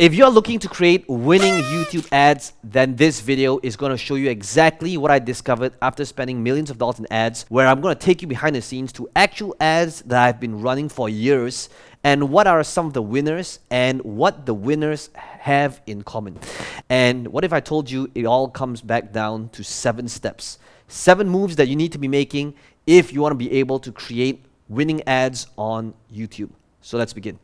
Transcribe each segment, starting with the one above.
If you're looking to create winning YouTube ads, then this video is going to show you exactly what I discovered after spending millions of dollars in ads, where I'm going to take you behind the scenes to actual ads that I've been running for years, and what are some of the winners and what the winners have in common. And what if I told you it all comes back down to 7 steps, 7 moves that you need to be making if you want to be able to create winning ads on YouTube. So let's begin.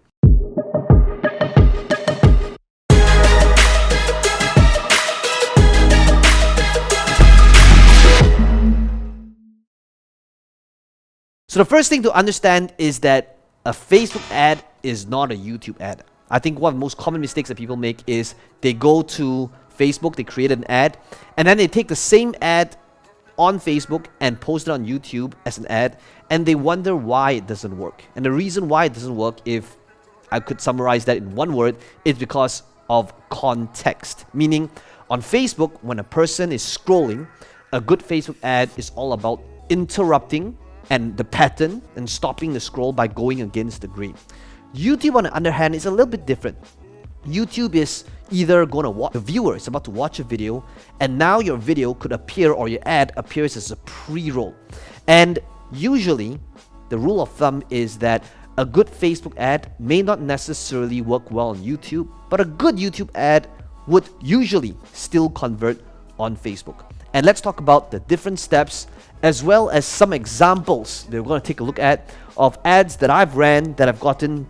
So the first thing to understand is that a Facebook ad is not a YouTube ad. I think one of the most common mistakes that people make is they go to Facebook, they create an ad, and then they take the same ad on Facebook and post it on YouTube as an ad, and they wonder why it doesn't work. And the reason why it doesn't work, if I could summarize that in one word, is because of context. Meaning, on Facebook, when a person is scrolling, a good Facebook ad is all about interrupting and the pattern and stopping the scroll by going against the grain. YouTube, on the other hand, is a little bit different. YouTube is either going to watch, the viewer is about to watch a video, and now your video could appear, or your ad appears as a pre-roll. And usually, the rule of thumb is that a good Facebook ad may not necessarily work well on YouTube, but a good YouTube ad would usually still convert on Facebook. And let's talk about the different steps, as well as some examples that we're going to take a look at of ads that I've ran that have gotten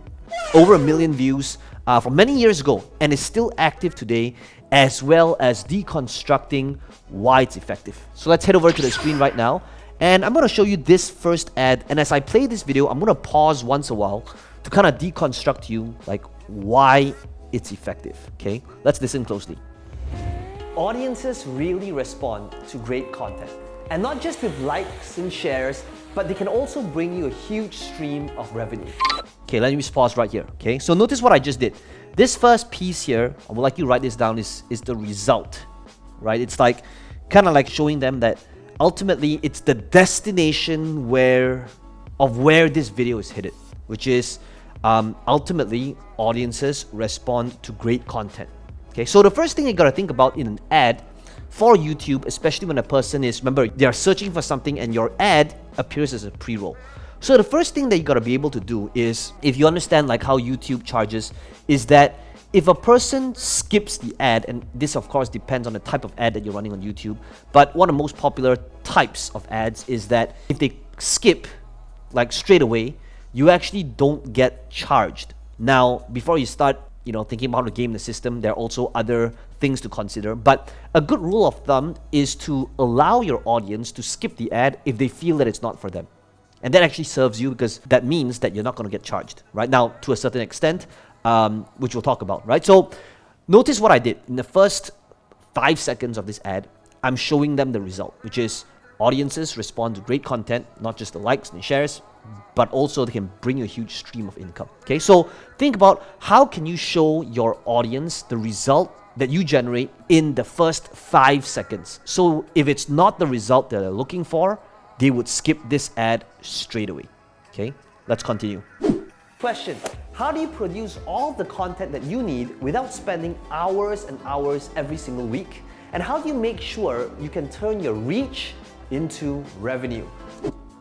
over 1 million views from many years ago and is still active today, as well as deconstructing why it's effective. So let's head over to the screen right now, and I'm going to show you this first ad. And as I play this video, I'm going to pause once a while to kind of deconstruct to you like why it's effective. Okay, let's listen closely. Audiences really respond to great content. And not just with likes and shares, but they can also bring you a huge stream of revenue. Okay, let me just pause right here. Okay, so notice what I just did. This first piece here, I would like you to write this down, is the result, right? It's like kind of like showing them that ultimately it's the destination where this video is headed, which is ultimately audiences respond to great content. Okay, so the first thing you gotta think about in an ad for YouTube, especially when a person is, remember, they are searching for something and your ad appears as a pre-roll. So the first thing that you gotta be able to do is, if you understand like how YouTube charges, is that if a person skips the ad, and this of course depends on the type of ad that you're running on YouTube, but one of the most popular types of ads is that if they skip like straight away, you actually don't get charged. Now, before you start thinking about how to game the system, there are also other things to consider. But a good rule of thumb is to allow your audience to skip the ad if they feel that it's not for them. And that actually serves you, because that means that you're not going to get charged, right? Now, to a certain extent, which we'll talk about, right? So notice what I did. In the first 5 seconds of this ad, I'm showing them the result, which is audiences respond to great content, not just the likes and the shares, but also they can bring you a huge stream of income. Okay, so think about how can you show your audience the result that you generate in the first 5 seconds. So if it's not the result that they're looking for, they would skip this ad straight away. Okay, let's continue. Question: how do you produce all the content that you need without spending hours and hours every single week? And how do you make sure you can turn your reach into revenue?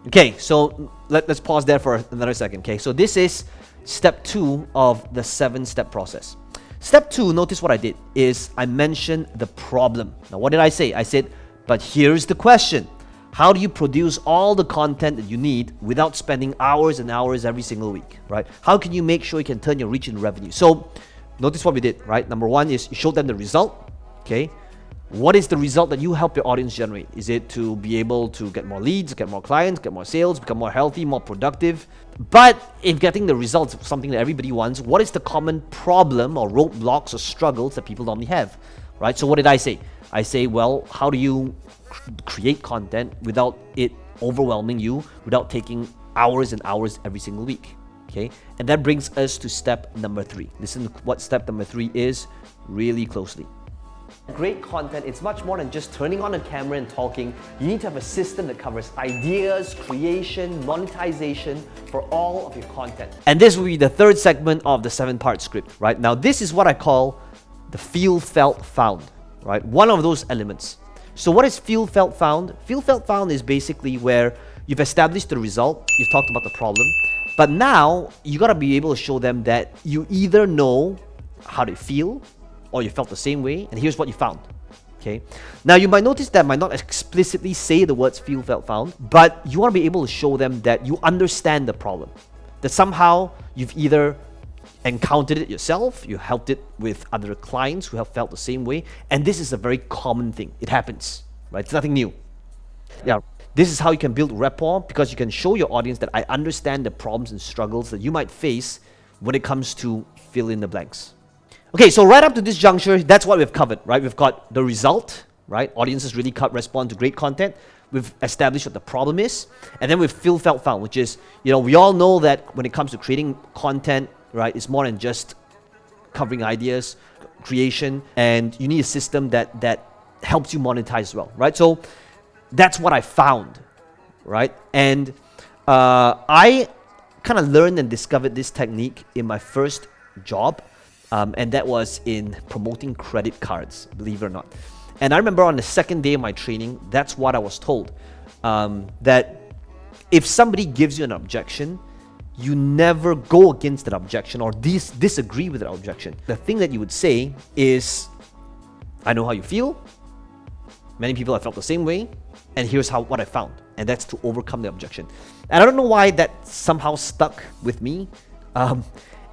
Okay, so let's pause there for another second. Okay, so this is step 2 of the 7-step process. Step 2, notice what I did, is I mentioned the problem. Now, what did I say? I said, but here's the question. How do you produce all the content that you need without spending hours and hours every single week, right? How can you make sure you can turn your reach into revenue? So notice what we did, right? Number 1 is you showed them the result, okay? What is the result that you help your audience generate? Is it to be able to get more leads, get more clients, get more sales, become more healthy, more productive? But if getting the results is something that everybody wants, what is the common problem or roadblocks or struggles that people normally have, right? So what did I say? I say, well, how do you create content without it overwhelming you, without taking hours and hours every single week? Okay, and that brings us to step number 3. Listen to what step number 3 is really closely. Great content, it's much more than just turning on a camera and talking. You need to have a system that covers ideas, creation, monetization for all of your content. And this will be the third segment of the 7-part script, right? Now, this is what I call the feel, felt, found, right? One of those elements. So what is feel, felt, found? Feel, felt, found is basically where you've established the result, you've talked about the problem, but now you gotta be able to show them that you either know how they feel or you felt the same way, and here's what you found. Okay. Now you might notice that I might not explicitly say the words feel, felt, found, but you want to be able to show them that you understand the problem. That somehow you've either encountered it yourself, you helped it with other clients who have felt the same way, and this is a very common thing. It happens, right? It's nothing new. Yeah. This is how you can build rapport, because you can show your audience that I understand the problems and struggles that you might face when it comes to fill in the blanks. Okay, so right up to this juncture, that's what we've covered, right? We've got the result, right? Audiences really respond to great content. We've established what the problem is. And then we've feel, felt, found, which is, you know, we all know that when it comes to creating content, right, it's more than just covering ideas, creation, and you need a system that helps you monetize as well, right? So that's what I found, right? And I kind of learned and discovered this technique in my first job. And that was in promoting credit cards, believe it or not. And I remember on the second day of my training, that's what I was told. That if somebody gives you an objection, you never go against that objection or disagree with that objection. The thing that you would say is, I know how you feel. Many people have felt the same way. And here's what I found. And that's to overcome the objection. And I don't know why that somehow stuck with me. And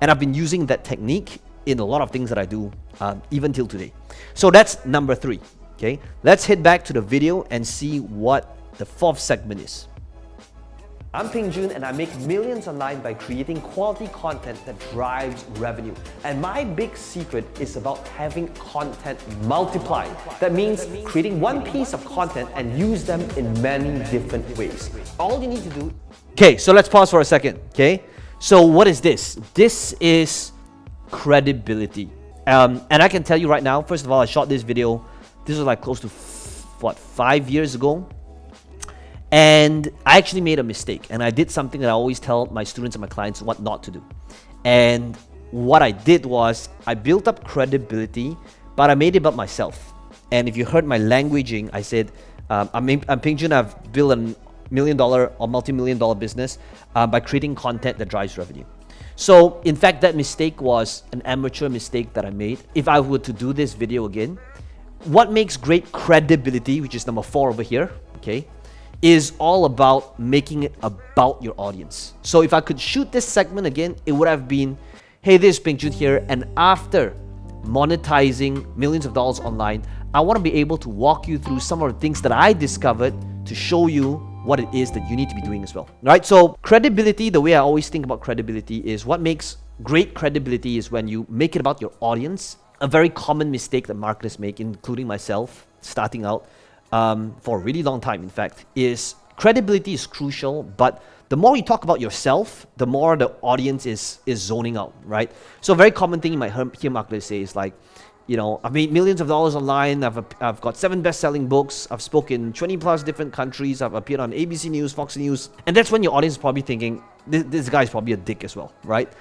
I've been using that technique in a lot of things that I do, even till today. So that's number 3, okay? Let's head back to the video and see what the 4th segment is. I'm Peng Joon, and I make millions online by creating quality content that drives revenue. And my big secret is about having content multiply. That means creating one piece of content and use them in many different ways. All you need to do... Okay, so let's pause for a second, okay? So what is this? This is credibility. And I can tell you right now, first of all, I shot this video, this was like close to 5 years ago, and I actually made a mistake, and I did something that I always tell my students and my clients what not to do. And what I did was I built up credibility, but I made it about myself. And if you heard my languaging, I said I'm Peng Joon. I've built $1 million or multi-million-dollar business by creating content that drives revenue. So, in fact, that mistake was an amateur mistake that I made. If I were to do this video again, what makes great credibility, which is number 4 over here, okay, is all about making it about your audience. So if I could shoot this segment again, it would have been, hey, this is Peng Joon here, and after monetizing millions of dollars online, I want to be able to walk you through some of the things that I discovered to show you what it is that you need to be doing as well. Right? So credibility, the way I always think about credibility is what makes great credibility is when you make it about your audience. A very common mistake that marketers make, including myself, starting out for a really long time, in fact, is credibility is crucial, but the more you talk about yourself, the more the audience is zoning out, right? So a very common thing you might hear marketers say is like, you know, I've made millions of dollars online, I've got 7 best-selling books, I've spoken in 20 plus different countries, I've appeared on ABC News, Fox News, and that's when your audience is probably thinking, this guy is probably a dick as well, right?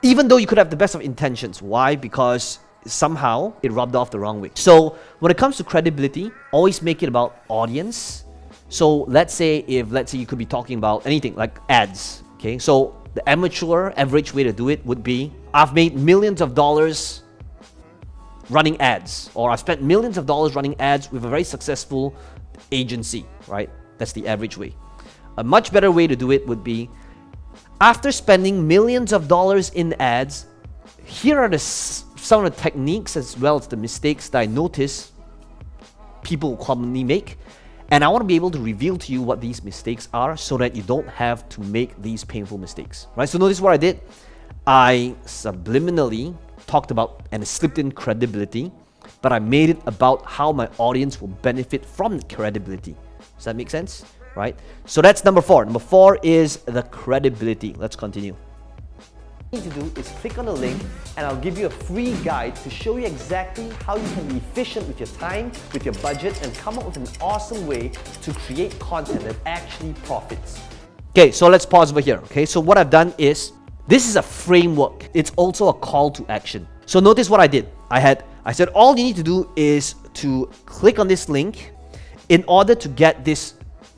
Even though you could have the best of intentions. Why? Because somehow it rubbed off the wrong way. So when it comes to credibility, always make it about audience. So let's say you could be talking about anything like ads, okay? So the amateur average way to do it would be, I've made millions of dollars running ads, or I've spent millions of dollars running ads with a very successful agency, right? That's the average way. A much better way to do it would be, after spending millions of dollars in ads, here are some of the techniques as well as the mistakes that I notice people commonly make. And I want to be able to reveal to you what these mistakes are so that you don't have to make these painful mistakes, right? So notice what I did. I subliminally talked about and slipped in credibility, but I made it about how my audience will benefit from credibility. Does that make sense? Right? So that's number 4. Number 4 is the credibility. Let's continue. All you need to do is click on the link and I'll give you a free guide to show you exactly how you can be efficient with your time, with your budget, and come up with an awesome way to create content that actually profits. Okay, so let's pause over here. Okay, so what I've done is, this is a framework. It's also a call to action. So notice what I did. I said all you need to do is to click on this link in order to get this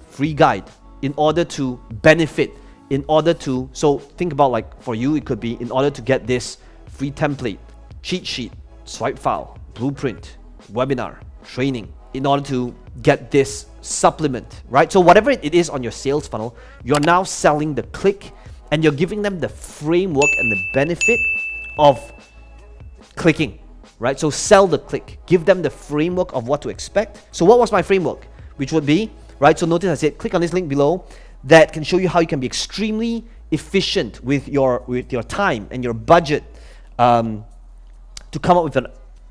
free guide, in order to benefit, in order to, so think about, like, for you, it could be in order to get this free template, cheat sheet, swipe file, blueprint, webinar, training, in order to get this supplement, right? So whatever it is on your sales funnel, you're now selling the click and you're giving them the framework and the benefit of clicking, right? So sell the click, give them the framework of what to expect. So what was my framework? Which would be, right? So notice I said, click on this link below that can show you how you can be extremely efficient with your time and your budget to come up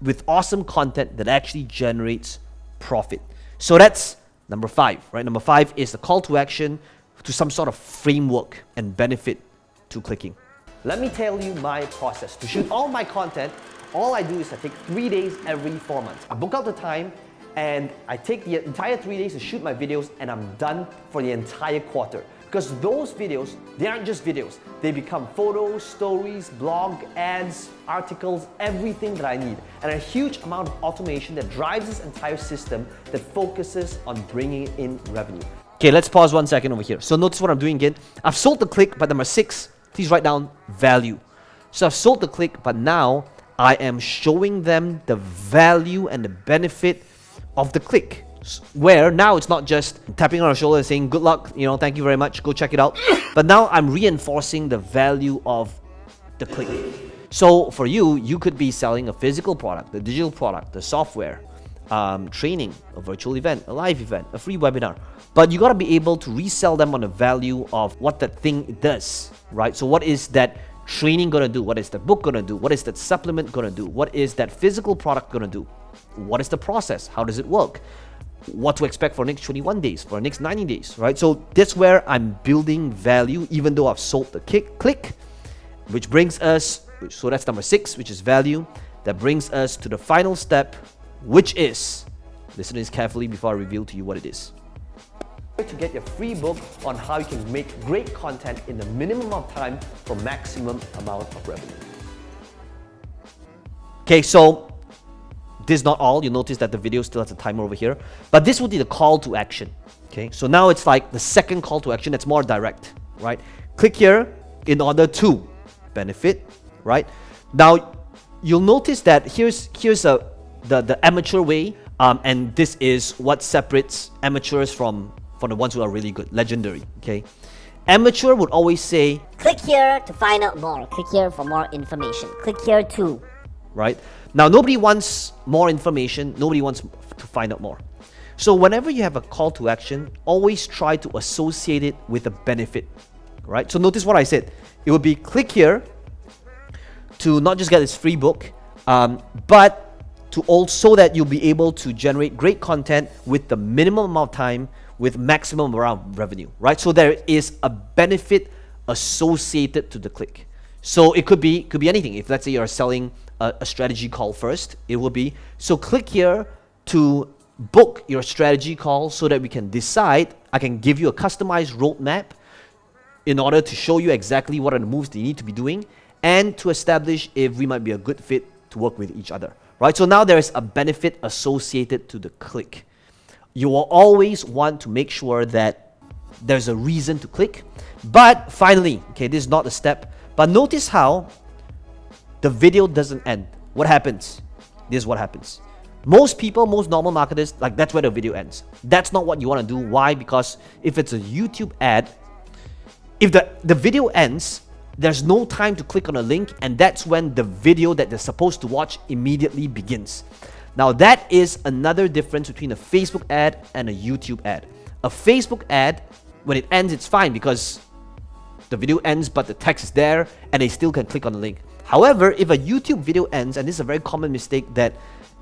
with awesome content that actually generates profit. So that's number 5, right? Number 5 is the call to action to some sort of framework and benefit to clicking. Let me tell you my process. To shoot all my content, all I do is I take 3 days every 4 months. I book out the time and I take the entire 3 days to shoot my videos and I'm done for the entire quarter. Because those videos, they aren't just videos. They become photos, stories, blog, ads, articles, everything that I need. And a huge amount of automation that drives this entire system that focuses on bringing in revenue. Okay, let's pause 1 second over here. So notice what I'm doing again. I've sold the click, but number 6, please write down value. So I've sold the click, but now I am showing them the value and the benefit of the click, where now it's not just tapping on our shoulder and saying good luck, thank you very much, go check it out, but now I'm reinforcing the value of the click. So for you could be selling a physical product, a digital product, a software, training, a virtual event, a live event, a free webinar, but you got to be able to resell them on the value of what that thing does, right? So what is that training gonna do? What is that book gonna do? What is that supplement gonna do? What is that physical product gonna do? What is the process? How does it work? What to expect for the next 21 days, for the next 90 days, right? So that's where I'm building value, even though I've sold the click, which brings us, so that's number 6, which is value. That brings us to the final step, which is, listen to this carefully before I reveal to you what it is. To get your free book on how you can make great content in the minimum amount of time for maximum amount of revenue. Okay, so this is not all. You'll notice that the video still has a timer over here, but this would be the call to action. Okay, so now it's like the second call to action that's more direct, right? Click here in order to benefit, right? Now you'll notice that here's the amateur way, and this is what separates amateurs from the ones who are really good, legendary. Okay, amateur would always say, click here to find out more, click here for more information, click here too, right? Now nobody wants more information, nobody wants to find out more. So whenever you have a call to action, always try to associate it with a benefit, right? So notice what I said. It would be click here to not just get this free book, but to also that you'll be able to generate great content with the minimum amount of time, with maximum amount of revenue, right? So there is a benefit associated to the click. So it could be anything. If let's say you're selling a strategy call first, it will be, so click here to book your strategy call so that we can decide, I can give you a customized roadmap in order to show you exactly what are the moves that you need to be doing and to establish if we might be a good fit to work with each other, right? So now there is a benefit associated to the click. You will always want to make sure that there's a reason to click. But finally, okay, this is not a step, but notice how the video doesn't end. What happens? This is what happens. Most people, most normal marketers, like that's where the video ends. That's not what you want to do. Why? Because if it's a YouTube ad, if the video ends, there's no time to click on a link, and that's when the video that they're supposed to watch immediately begins. Now that is another difference between a Facebook ad and a YouTube ad. A Facebook ad, when it ends, it's fine because the video ends but the text is there and they still can click on the link. However, if a YouTube video ends, and this is a very common mistake that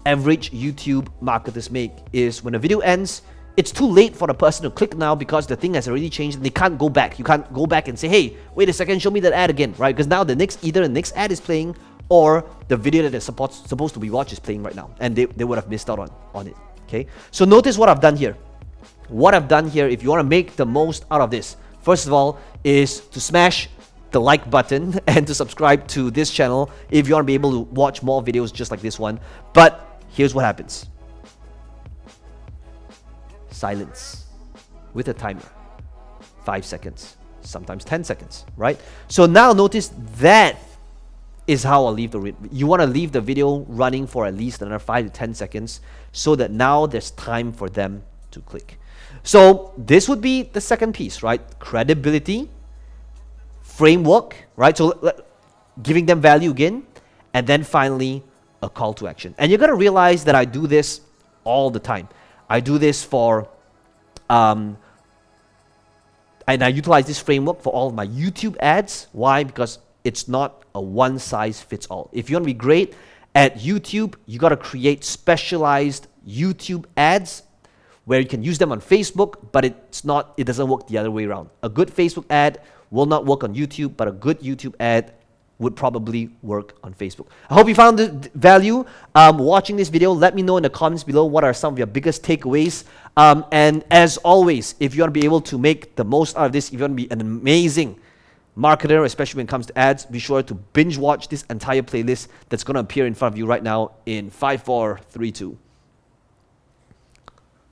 average YouTube marketers make, is when a video ends, it's too late for the person to click now because the thing has already changed and they can't go back. You can't go back and say, hey, wait a second, show me that ad again, right? Because now either the next ad is playing or the video that they're supposed to be watched is playing right now, and they would have missed out on it, okay? So notice what I've done here. What I've done here, if you want to make the most out of this, first of all, is to smash the like button and to subscribe to this channel if you want to be able to watch more videos just like this one. But here's what happens. Silence with a timer. 5 seconds, sometimes 10 seconds, right? So now notice that is how I'll leave you want to leave the video running for at least another 5 to 10 seconds so that now there's time for them to click. So this would be the second piece, right? Credibility, framework, right? So giving them value again, and then finally a call to action. And you're going to realize that I do this all the time. I do this for, and I utilize this framework for all of my YouTube ads. Why? Because it's not a one-size-fits-all. If you want to be great at YouTube, you got to create specialized YouTube ads where you can use them on Facebook, but it doesn't work the other way around. A good Facebook ad will not work on YouTube, but a good YouTube ad would probably work on Facebook. I hope you found the value watching this video. Let me know in the comments below what are some of your biggest takeaways. And as always, if you want to be able to make the most out of this, if you want to be an amazing marketer, especially when it comes to ads, be sure to binge watch this entire playlist that's going to appear in front of you right now in 5, 4, 3, 2.